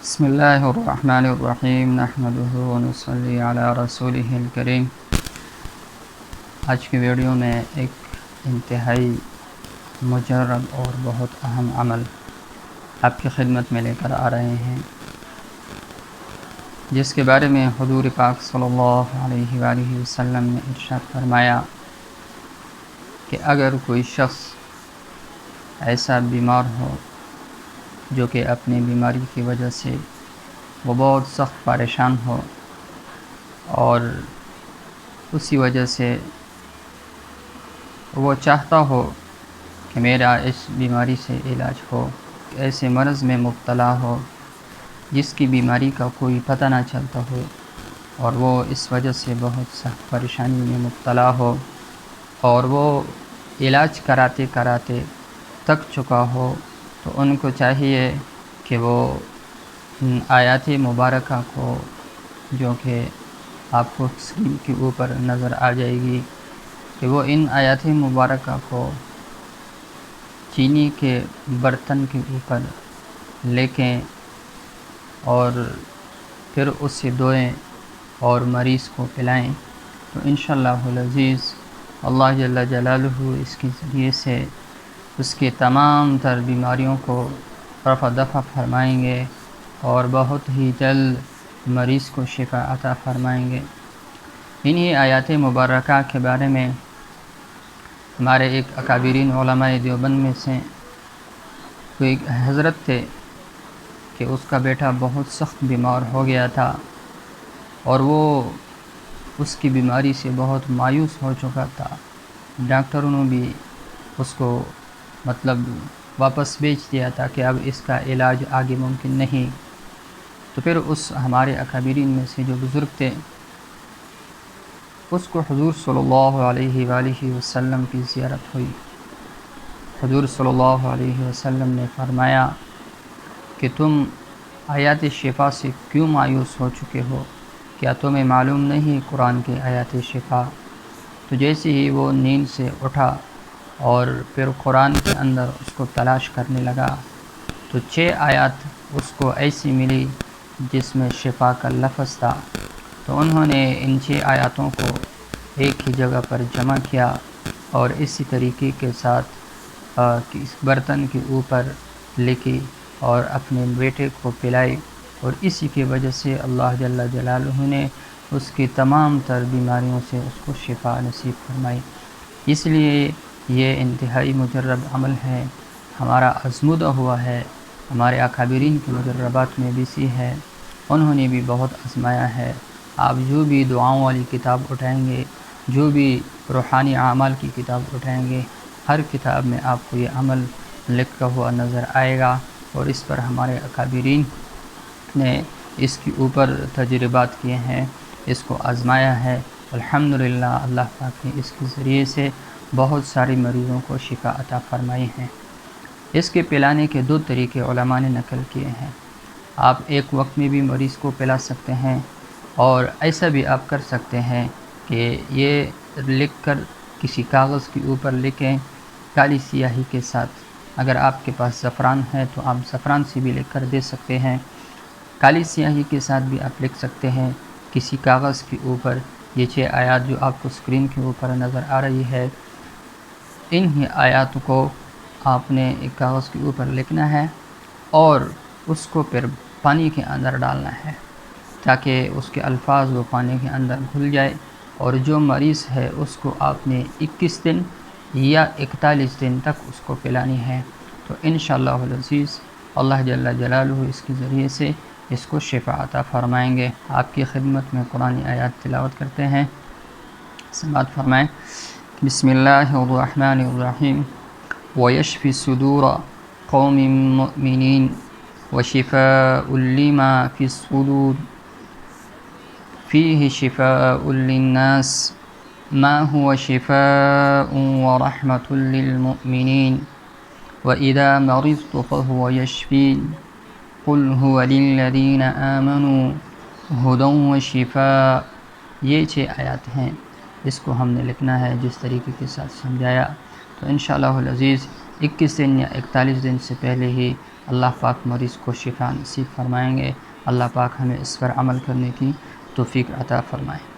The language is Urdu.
بسم اللہ الرحمن الرحیم نحمدہ ونصلی علی رسولہ الکریم۔ آج کی ویڈیو میں ایک انتہائی مجرب اور بہت اہم عمل آپ کی خدمت میں لے کر آ رہے ہیں، جس کے بارے میں حضور پاک صلی اللہ علیہ وآلہ وسلم نے ارشاد فرمایا کہ اگر کوئی شخص ایسا بیمار ہو جو کہ اپنی بیماری کی وجہ سے وہ بہت سخت پریشان ہو اور اسی وجہ سے وہ چاہتا ہو کہ میرا اس بیماری سے علاج ہو، ایسے مرض میں مبتلا ہو جس کی بیماری کا کوئی پتہ نہ چلتا ہو اور وہ اس وجہ سے بہت سخت پریشانی میں مبتلا ہو اور وہ علاج کراتے کراتے تک چکا ہو، تو ان کو چاہیے کہ وہ آیات مبارکہ کو جو کہ آپ کو اسکرین کے اوپر نظر آ جائے گی کہ وہ ان آیات مبارکہ کو چینی کے برتن کے اوپر لے کے اور پھر اس سے دھوئیں اور مریض کو پلائیں، تو انشاءاللہ العزیز اللہ جل جلالہ اس کے ذریعے سے اس کے تمام تر بیماریوں کو رفع دفع فرمائیں گے اور بہت ہی جلد مریض کو شفا عطا فرمائیں گے۔ انہی آیات مبارکہ کے بارے میں ہمارے ایک اکابرین علماء دیوبند میں سے کوئی حضرت تھے کہ اس کا بیٹا بہت سخت بیمار ہو گیا تھا اور وہ اس کی بیماری سے بہت مایوس ہو چکا تھا، ڈاکٹروں نے بھی اس کو واپس بھیج دیا تھا کہ اب اس کا علاج آگے ممکن نہیں۔ تو پھر اس ہمارے اکابرین میں سے جو بزرگ تھے اس کو حضور صلی اللہ علیہ وآلہ وسلم کی زیارت ہوئی۔ حضور صلی اللہ علیہ وسلم نے فرمایا کہ تم آیات شفا سے کیوں مایوس ہو چکے ہو؟ کیا تمہیں معلوم نہیں قرآن کے آیات شفا؟ تو جیسے ہی وہ نیند سے اٹھا اور پھر قرآن کے اندر اس کو تلاش کرنے لگا تو 6 آیات اس کو ایسی ملی جس میں شفا کا لفظ تھا، تو انہوں نے ان 6 آیاتوں کو ایک ہی جگہ پر جمع کیا اور اسی طریقے کے ساتھ اس برتن کے اوپر لکھی اور اپنے بیٹے کو پلائی، اور اسی کی وجہ سے اللہ جل جلالہ نے اس کی تمام تر بیماریوں سے اس کو شفا نصیب فرمائی۔ اس لیے یہ انتہائی مجرب عمل ہے، ہمارا آزمودہ ہوا ہے، ہمارے اکابرین کے مجربات میں بھی سی ہے، انہوں نے بھی بہت آزمایا ہے۔ آپ جو بھی دعاؤں والی کتاب اٹھائیں گے، جو بھی روحانی اعمال کی کتاب اٹھائیں گے، ہر کتاب میں آپ کو یہ عمل لکھا ہوا نظر آئے گا، اور اس پر ہمارے اکابرین نے اس کے اوپر تجربات کیے ہیں، اس کو آزمایا ہے۔ الحمدللہ اللہ پاک نے اس کے ذریعے سے بہت سارے مریضوں کو شفا عطا فرمائی ہیں۔ اس کے پلانے کے 2 طریقے علماء نے نقل کیے ہیں۔ آپ ایک وقت میں بھی مریض کو پلا سکتے ہیں، اور ایسا بھی آپ کر سکتے ہیں کہ یہ لکھ کر کسی کاغذ کے اوپر لکھیں کالی سیاہی کے ساتھ۔ اگر آپ کے پاس زعفران ہے تو آپ زعفران سے بھی لکھ کر دے سکتے ہیں، کالی سیاہی کے ساتھ بھی آپ لکھ سکتے ہیں کسی کاغذ کے اوپر۔ یہ 6 آیات جو آپ کو اسکرین کے اوپر نظر آ رہی ہے، انہی آیات کو آپ نے ایک کاغذ کے اوپر لکھنا ہے اور اس کو پھر پانی کے اندر ڈالنا ہے تاکہ اس کے الفاظ وہ پانی کے اندر گھل جائے، اور جو مریض ہے اس کو آپ نے 21 دن یا 41 دن تک اس کو پلانی ہے، تو انشاءاللہ العزیز اللہ جل جلالہ اس کے ذریعے سے اس کو شفا عطا فرمائیں گے۔ آپ کی خدمت میں قرآن آیات تلاوت کرتے ہیں، سماعت فرمائیں۔ بسم اللہ الرحمن الرحیم وَيَشْفِ صُدُورَ قَوْمٍ مُؤْمِنِينَ وَشِفَاءٌ لِمَا فِي الصُّدُورِ فِيهِ شِفَاءٌ لِلنَّاسِ مَا هُوَ شِفَاءٌ وَرَحْمَةٌ لِلْمُؤْمِنِينَ وَإِذَا مَرِضْتُ فَهُوَ يَشْفِينِ قُلْ هُوَ لِلَّذِينَ آمَنُوا هُدًى وَشِفَاءٌ۔ یہ 6 آیات ہیں، اس کو ہم نے لکھنا ہے جس طریقے کے ساتھ سمجھایا، تو انشاءاللہ العزیز 21 دن یا 41 دن سے پہلے ہی اللہ پاک مریض کو شفا نصیب فرمائیں گے۔ اللہ پاک ہمیں اس پر عمل کرنے کی توفیق عطا فرمائے۔